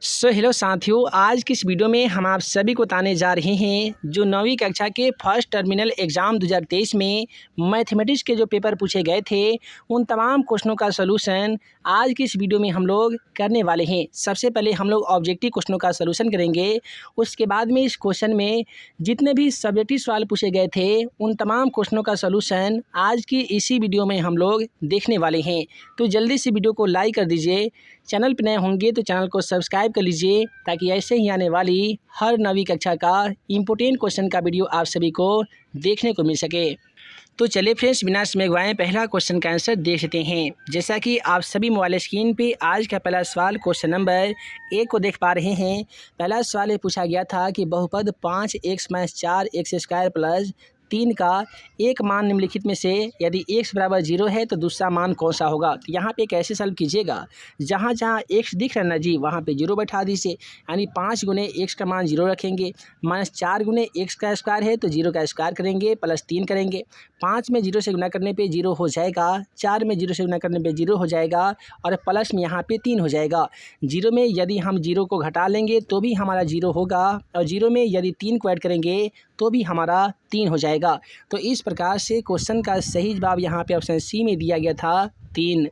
Hello साथियों, आज की इस वीडियो में हम आप सभी को बताने जा रहे हैं जो 9वीं कक्षा के फर्स्ट टर्मिनल एग्ज़ाम 2023 में मैथमेटिक्स के जो पेपर पूछे गए थे उन तमाम क्वेश्चनों का सलूशन आज की इस वीडियो में हम लोग करने वाले हैं। सबसे पहले हम लोग ऑब्जेक्टिव क्वेश्चनों का सलूशन करेंगे, उसके बाद में इस क्वेश्चन में जितने भी सब्जेक्टिव सवाल पूछे गए थे उन तमाम क्वेश्चनों का सलूशन आज की इसी वीडियो में हम लोग देखने वाले हैं। तो जल्दी से वीडियो को लाइक कर दीजिए, चैनल पर नए होंगे तो चैनल को सब्सक्राइब कर लीजिए ताकि ऐसे ही आने वाली हर 9वीं कक्षा का इम्पोर्टेंट क्वेश्चन का वीडियो आप सभी को देखने को मिल सके। तो चलिए फ्रेंड्स, बिना समय गवाए पहला क्वेश्चन का आंसर देख लेते हैं। जैसा कि आप सभी मोबाइल स्क्रीन पे आज का पहला सवाल क्वेश्चन नंबर 1 को देख पा रहे हैं। पहला सवाल ये पूछा गया था कि बहुपद 5x-4x² प्लस 3 का एक मान निम्नलिखित में से यदि x बराबर 0 है तो दूसरा मान कौन सा होगा। तो यहाँ पे कैसे सॉल्व कीजिएगा, जहाँ जहाँ x दिख रहा है ना जी वहाँ पे 0 बैठा दीजिए, यानी 5 गुने x का मान 0 रखेंगे, -4 गुने x का स्क्वायर है तो 0 का स्क्वायर करेंगे प्लस 3 करेंगे। 5 में 0 से गुना करने पे 0 हो जाएगा, 4 में 0 से गुना करने पे 0 हो जाएगा और प्लस में यहाँ पे 3 हो जाएगा। 0 में यदि हम 0 को घटा लेंगे तो भी हमारा 0 होगा और 0 में यदि 3 को ऐड करेंगे तो भी हमारा 3 हो जाएगा। तो इस प्रकार से क्वेश्चन का सही जवाब यहाँ पे ऑप्शन सी में दिया गया था 3।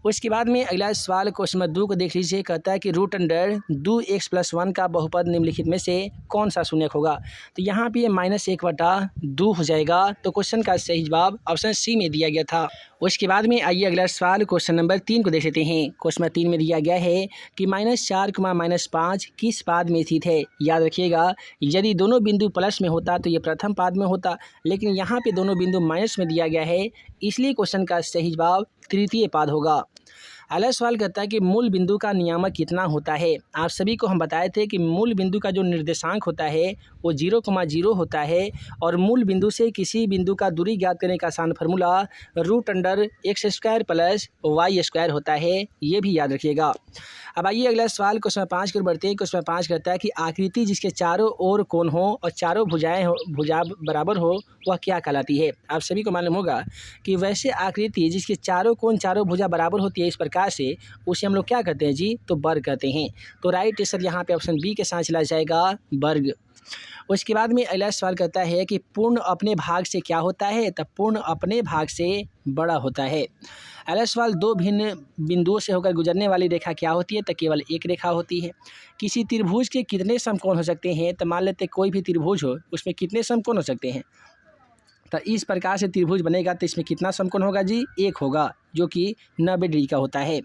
उसके बाद में अगला सवाल क्वेश्चन नंबर 2 को देख लीजिए। कहता है कि √2x+1 का बहुपद निम्नलिखित में से कौन सा शून्यक होगा। तो यहाँ पे -1/2 हो जाएगा। तो क्वेश्चन का सही जवाब ऑप्शन सी में दिया गया था। उसके बाद में आइए अगला सवाल क्वेश्चन नंबर 3 को देख लेते हैं। क्वेश्चन नंबर 3 में दिया गया है कि -4, -5 किस पाद में स्थित है। याद रखिएगा, यदि दोनों बिंदु प्लस में होता तो ये प्रथम पाद में होता, लेकिन यहाँ पे दोनों बिंदु माइनस में दिया गया है, इसलिए क्वेश्चन का सही जवाब तृतीय पाद होगा। अगला सवाल कहता है कि मूल बिंदु का नियामक कितना होता है। आप सभी को हम बताए थे कि मूल बिंदु का जो निर्देशांक होता है वो 0,0 होता है और मूल बिंदु से किसी बिंदु का दूरी ज्ञात करने का आसान फार्मूला √x² प्लस y² होता है, ये भी याद रखिएगा। अब आइए अगला सवाल क्वेश्चन 5 की ओर बढ़ते हैं। क्वेश्चन 5 कहता है कि आकृति जिसके चारों ओर कोण हो और चारों भुजा बराबर हो वह क्या कहलाती है। आप सभी को मालूम होगा कि वैसे आकृति जिसके चारों कोण चारों भुजा बराबर होती है इस प्रकार से, उसे हम लोग क्या कहते हैं जी, तो वर्ग कहते हैं। तो राइट आंसर यहाँ पे ऑप्शन बी के साथ चला जाएगा, वर्ग। उसके बाद में अगला सवाल कहता है कि पूर्ण अपने भाग से क्या होता है। तब पूर्ण अपने भाग से बड़ा होता है। अगला सवाल दो भिन्न बिंदुओं से होकर गुजरने वाली रेखा क्या होती है। तो केवल एक रेखा होती है। किसी त्रिभुज के कितने समकोण हो सकते हैं। तो मान लेते कोई भी त्रिभुज हो उसमें कितने समकोण हो सकते हैं। तो इस प्रकार से त्रिभुज बनेगा तो इसमें कितना समकोण होगा जी, एक होगा, जो कि 90 डिग्री का होता है।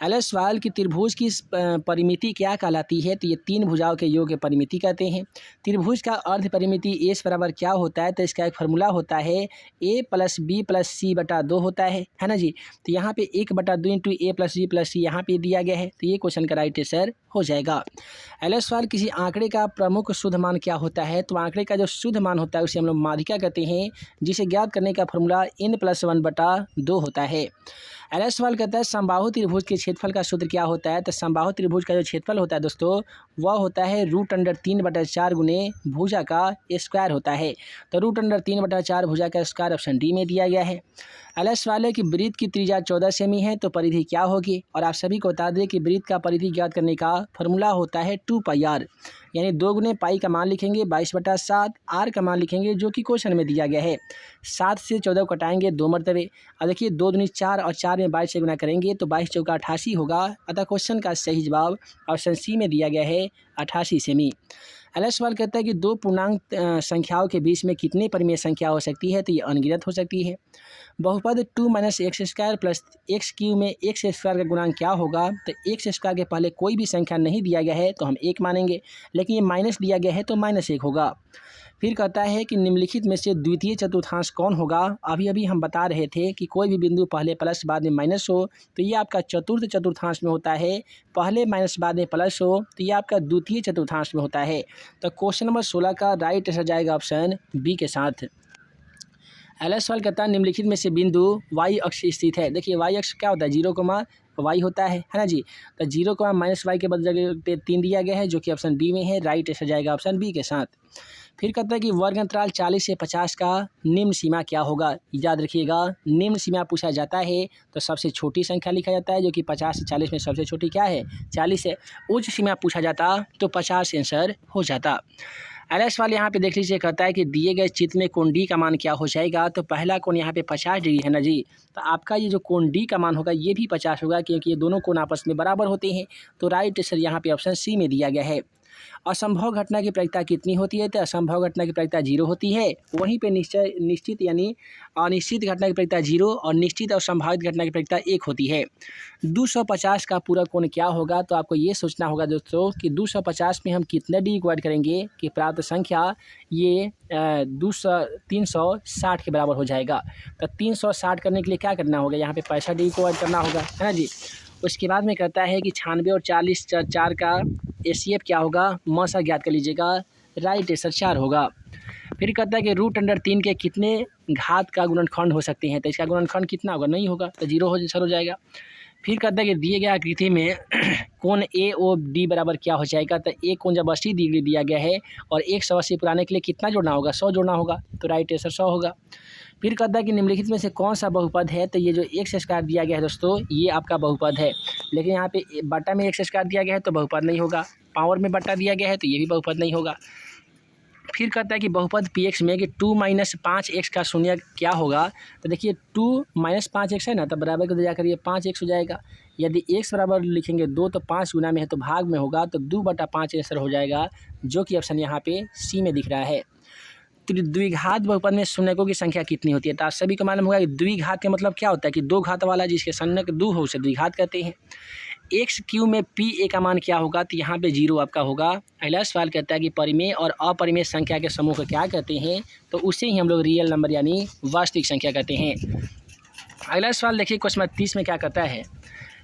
अगला सवाल कि त्रिभुज की परिमिति क्या कहलाती है। तो ये 3 भुजाओं के योग परिमिति कहते हैं। त्रिभुज का अर्ध परिमिति एस बराबर क्या होता है। तो इसका एक फार्मूला होता है a + b + c/2 होता है ना जी। तो यहाँ पे 1/2 × a + b + c यहाँ पे दिया गया है। तो ये क्वेश्चन का राइट आंसर हो जाएगा। अगला सवाल किसी आंकड़े का प्रमुख शुद्ध मान क्या होता है। तो आंकड़े का जो शुद्ध मान होता है उसे हम लोग माध्यिका कहते हैं, जिसे ज्ञात करने का फार्मूला n + 1/2 होता है। अगला सवाल कहता है समबाहु त्रिभुज के क्षेत्रफल का सूत्र क्या होता है। तो समबाहु त्रिभुज का जो क्षेत्रफल होता है दोस्तों वह होता है √3/4 गुने भुजा का स्क्वायर होता है। तो √3/4 भुजा का स्क्वायर ऑप्शन डी में दिया गया है। अगला सवाल है कि वृत्त की त्रिज्या 14 सेमी है तो परिधि क्या होगी। और आप सभी को बता दें कि वृत्त का परिधि ज्ञात करने का फार्मूला होता है 2πr, यानी 2 गुने पाई का मान लिखेंगे 22/7, आर का मान लिखेंगे जो कि क्वेश्चन में दिया गया है। 7 से 14 कटाएंगे 2 मरतबे, और देखिए 2 दूनी 4 और 4 में 22 से गुना करेंगे तो 22 चौका 88 होगा। अतः क्वेश्चन का सही जवाब ऑप्शन सी में दिया गया है, 88 सेमी। अगला सवाल कहता है कि दो पूर्णांक संख्याओं के बीच में कितनी परिमेय संख्या हो सकती है। तो ये अनगिनत हो सकती है। बहुपद 2 - x² प्लस x³ में x² का गुणांक क्या होगा। तो x² के पहले कोई भी संख्या नहीं दिया गया है तो हम 1 मानेंगे, लेकिन ये माइनस दिया गया है तो -1 होगा। फिर कहता है कि निम्नलिखित में से द्वितीय चतुर्थांश कौन होगा। अभी अभी हम बता रहे थे कि कोई भी बिंदु पहले प्लस बाद में माइनस हो तो ये आपका चतुर्थ चतुर्थांश में होता है, पहले माइनस बाद में प्लस हो तो ये आपका द्वितीय चतुर्थांश में होता है। तो क्वेश्चन नंबर 16 का राइट आंसर जाएगा ऑप्शन बी के साथ। अगला सवाल कहता है निम्नलिखित में से बिंदु y अक्ष स्थित है। देखिए y अक्ष क्या होता है, 0, y होता है ना जी। तो 0, -y के बदले पे 3 दिया गया है जो कि ऑप्शन बी में है, राइट आंसर जाएगा ऑप्शन बी के साथ। फिर कहता है कि वर्ग अंतराल 40 से 50 का निम्न सीमा क्या होगा। याद रखिएगा, निम्न सीमा पूछा जाता है तो सबसे छोटी संख्या लिखा जाता है, जो कि 50 से 40 में सबसे छोटी क्या है, 40 है। उच्च सीमा पूछा जाता तो 50 आंसर हो जाता। अगला सवाल यहाँ पे देख लीजिए, कहता है कि दिए गए चित्र में कोण डी का मान क्या हो जाएगा। तो पहला कोण यहाँ पे 50 डिग्री है ना जी, तो आपका ये जो कोण डी का मान होगा ये भी 50 होगा, क्योंकि ये दोनों कोण आपस में बराबर होते हैं। तो राइट आंसर यहाँ पे ऑप्शन सी में दिया गया है। असंभव घटना की प्रायिकता कितनी होती है। तो असंभव घटना की प्रायिकता 0 होती है। वहीं पे निश्चित यानी अनिश्चित घटना की प्रायिकता 0 और निश्चित और संभावित घटना की प्रायिकता 1 होती है। 250 का पूरा कोण क्या होगा। तो आपको ये सोचना होगा दोस्तों कि 250 में हम कितने डी को ऐड करेंगे कि प्राप्त संख्या ये 360 के बराबर हो जाएगा। तो 360 करने के लिए क्या करना होगा, यहाँ पे 65 डी को ऐड करना होगा, है ना जी। उसके बाद में कहता है कि 96 और 40 4 का एचसीएफ क्या होगा, मसा ज्ञात कर लीजिएगा। राइट आंसर 4 होगा। फिर कहता है कि √3 के कितने घात का गुणनखंड हो सकते हैं। तो इसका गुणनखंड कितना होगा, नहीं होगा, तो 0 हो जाएगा। फिर कहता है कि दिए गए आकृति में कोण ए ओ डी बराबर क्या हो जाएगा। तो एक कोण जब 80 डिग्री दिया गया है और 180 पुराने के लिए कितना जोड़ना होगा, 100 जोड़ना होगा। तो राइट आंसर 100 होगा। फिर कहता है कि निम्नलिखित में से कौन सा बहुपद है। तो ये जो x स्क्वायर दिया गया है दोस्तों, ये आपका बहुपद है। लेकिन यहाँ पे बटा में x स्क्वायर दिया गया है तो बहुपद नहीं होगा। पावर में बटा दिया गया है तो ये भी बहुपद नहीं होगा। फिर कहता है कि बहुपद px में कि 2 - 5x का शून्य क्या होगा। तो देखिए 2 - 5x है ना, तो बराबर को जाकर ये 5x हो जाएगा। यदि x बराबर लिखेंगे 2 तो 5 गुना में है तो भाग में होगा, तो 2/5 आंसर हो जाएगा, जो कि ऑप्शन यहाँ पे सी में दिख रहा है। तो द्विघात बहुपद में शून्यकों की संख्या कितनी होती है। तो आप सभी को मालूम होगा कि द्विघात का मतलब क्या होता है कि 2 घात वाला जिसके शून्यक 2 हो उसे द्विघात कहते हैं। x³ में pa का मान क्या होगा। तो यहाँ पे 0 आपका होगा। अगला सवाल कहता है कि परिमेय और अपरिमेय संख्या के समूह को क्या कहते हैं। तो उसे ही हम लोग रियल नंबर यानी वास्तविक संख्या कहते हैं। अगला सवाल देखिए, क्वेश्चन नंबर 30 में क्या कहता है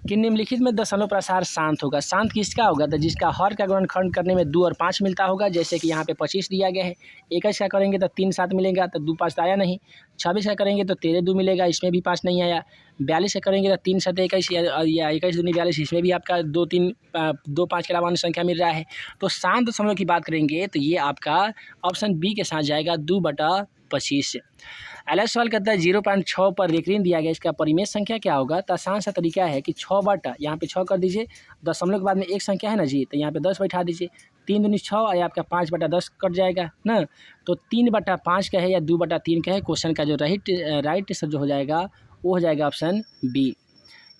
कि निम्नलिखित में दशमलव प्रसार शांत होगा। शांत किसका होगा। तो जिसका हर का गुणनखंड करने में 2 और 5 मिलता होगा। जैसे कि यहाँ पे 25 दिया गया है, 21 का करेंगे तो 3 7 मिलेगा, तो 2 5 आया नहीं। 26 का करेंगे तो 13 2 मिलेगा, इसमें भी 5 नहीं आया। 42 का करेंगे तो 3 7 21 या 21 दूनी 42, इसमें भी आपका 2 3 2 5 के अलावा अन्य संख्या मिल रहा है। तो शांत दशमलव की बात करेंगे तो ये आपका ऑप्शन बी के साथ जाएगा, 2/25। अगला सवाल कहता है 0.6 पर रेखरीन दिया गया, इसका परिमेय संख्या क्या होगा। तो आसान सा तरीका है कि 6 बटा यहाँ पे 6 कर दीजिए, दशमलव के बाद में एक संख्या है ना जी, तो यहाँ पे 10 बैठा दीजिए। 3 दूनी 6 और आपका 5/10 कट जाएगा ना। तो 3/5 का है या 2/3 का है। क्वेश्चन का जो राइट आंसर जो हो जाएगा वो हो जाएगा ऑप्शन बी।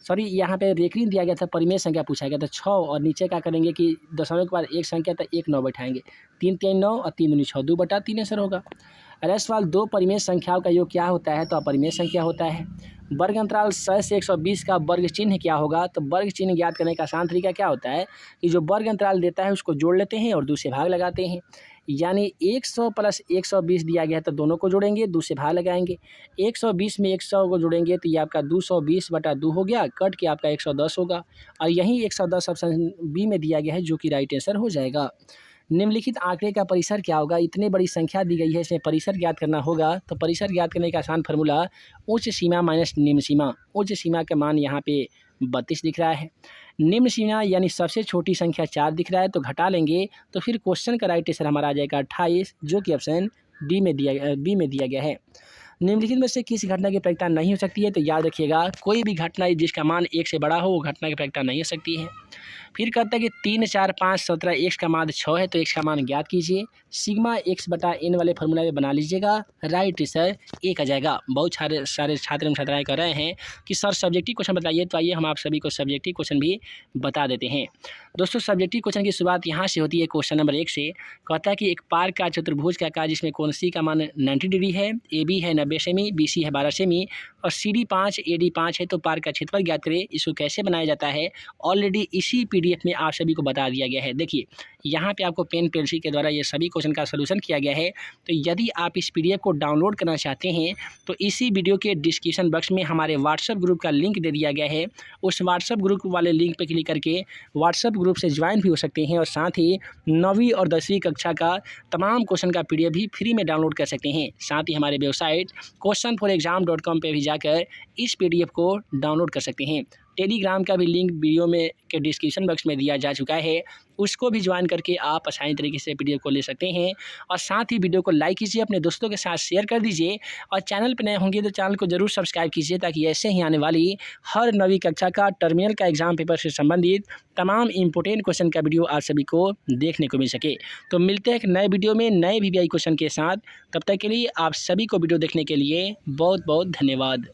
सॉरी, यहाँ पे रेखरीन दिया गया था, परिमेय संख्या पूछा गया था 6, और नीचे क्या करेंगे कि दशमलव के बाद एक संख्या तो 1 9 बैठाएंगे। 3 3 9 और 3 दूनी 6, 2/3 आंसर होगा। अगला सवाल, 2 परिमेय संख्याओं का योग क्या होता है। तो अपरिमेय संख्या होता है। वर्ग अंतराल 100 से 120 का वर्ग चिन्ह क्या होगा। तो वर्ग चिन्ह ज्ञात करने का आसान तरीका क्या होता है कि जो वर्ग अंतराल देता है उसको जोड़ लेते हैं और 2 से भाग लगाते हैं। यानी 100 + 120 दिया गया है तो दोनों को जोड़ेंगे, 2 से भाग लगाएंगे। 120 में 100 को जोड़ेंगे तो ये आपका 220/2 हो गया, कट के आपका 110 होगा। और यही 110 ऑप्शन बी में दिया गया है, जो कि राइट आंसर हो जाएगा। निम्नलिखित आंकड़े का परिसर क्या होगा। इतनी बड़ी संख्या दी गई है, इसमें परिसर ज्ञात करना होगा। तो परिसर ज्ञात करने का आसान फार्मूला उच्च सीमा माइनस निम्न सीमा। उच्च सीमा का मान यहाँ पे 32 दिख रहा है, निम्न सीमा यानी सबसे छोटी संख्या 4 दिख रहा है, तो घटा लेंगे तो फिर क्वेश्चन का राइट आंसर हमारा आ जाएगा 28, जो कि ऑप्शन बी में दिया गया है। निम्नलिखित में से किस घटना की प्रायिकता नहीं हो सकती है। तो याद रखिएगा, कोई भी घटना जिसका मान 1 से बड़ा हो वो घटना की प्रायिकता नहीं हो सकती है। फिर कहता है कि 3 4 5 17 x का मान 6 है, तो x का मान ज्ञात कीजिए। सिग्मा x/n वाले फॉर्मूला में बना लीजिएगा, राइट आंसर ए आ जाएगा। बहुत सारे छात्र एवं छात्राएं कर रहे हैं कि सर सब्जेक्टिव क्वेश्चन बताइए, तो आइए हम आप सभी को सब्जेक्टिव क्वेश्चन भी बता देते हैं। दोस्तों, सब्जेक्टिव क्वेश्चन की शुरुआत यहाँ से होती है। क्वेश्चन नंबर 1 से कहता है कि एक पार्क का चतुर्भुज का आकार जिसमें कोण सी का मान 90 डिग्री है, AB है 90 सेमी, BC है 12 सेमी और CD 5 AD 5 है, तो पार्क का क्षेत्रफल ज्ञात करें। इसको कैसे बनाया जाता है ऑलरेडी इसी PDF में आप सभी को बता दिया गया है। देखिए यहाँ पे आपको पेन पेंसिल के द्वारा ये सभी क्वेश्चन का सलूशन किया गया है। तो यदि आप इस PDF को डाउनलोड करना चाहते हैं तो इसी वीडियो के डिस्क्रिप्शन बॉक्स में हमारे व्हाट्सएप ग्रुप का लिंक दे दिया गया है। उस व्हाट्सएप ग्रुप वाले लिंक पर क्लिक करके व्हाट्सएप ग्रुप से ज्वाइन भी हो सकते हैं और साथ ही 9वीं और 10वीं कक्षा का तमाम क्वेश्चन का PDF भी फ्री में डाउनलोड कर सकते हैं। साथ ही हमारे वेबसाइट questionforexam.com पे भी जाकर इस PDF को डाउनलोड कर सकते हैं। टेलीग्राम का भी लिंक वीडियो में के डिस्क्रिप्शन बॉक्स में दिया जा चुका है, उसको भी ज्वाइन करके आप आसानी तरीके से पीडीएफ को ले सकते हैं। और साथ ही वीडियो को लाइक कीजिए, अपने दोस्तों के साथ शेयर कर दीजिए और चैनल पर नए होंगे तो चैनल को ज़रूर सब्सक्राइब कीजिए, ताकि ऐसे ही आने वाली हर नवी कक्षा का टर्मिनल का एग्ज़ाम पेपर से संबंधित तमाम इंपॉर्टेंट क्वेश्चन का वीडियो आप सभी को देखने को मिल सके। तो मिलते हैं एक नए वीडियो में नए वीवीआई क्वेश्चन के साथ। तब तक के लिए आप सभी को वीडियो देखने के लिए बहुत बहुत धन्यवाद।